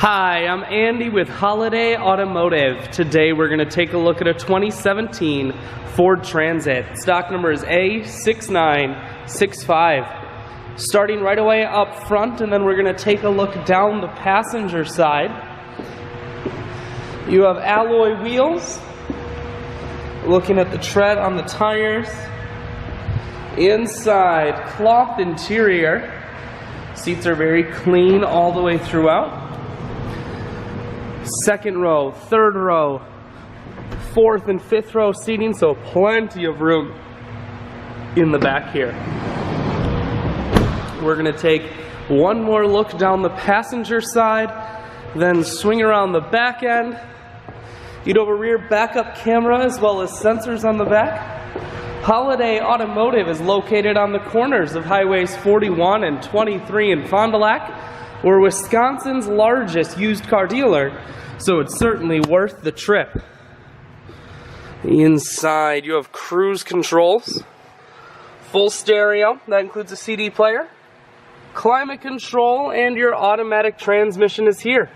Hi, I'm Andy with Holiday Automotive. Today we're going to take a look at a 2017 Ford Transit. Stock number is A6965. Starting right away up front, and then we're going to take a look down the passenger side. You have alloy wheels. Looking at the tread on the tires. Inside, cloth interior. Seats are very clean all the way throughout. Second row, third row, fourth and fifth row seating, so plenty of room in the back here. We're going to take one more look down the passenger side, then swing around the back end. You'd have a rear backup camera as well as sensors on the back. Holiday Automotive is located on the corners of Highways 41 and 23 in Fond du Lac. We're Wisconsin's largest used car dealer, so it's certainly worth the trip. Inside, you have cruise controls, full stereo, that includes a CD player, climate control, and your automatic transmission is here.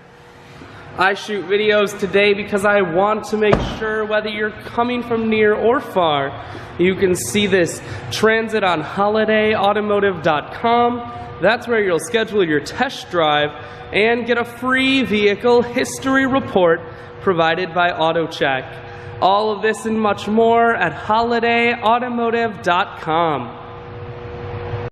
I shoot videos today because I want to make sure whether you're coming from near or far, you can see this Transit on holidayautomotive.com. That's where you'll schedule your test drive and get a free vehicle history report provided by AutoCheck. All of this and much more at holidayautomotive.com.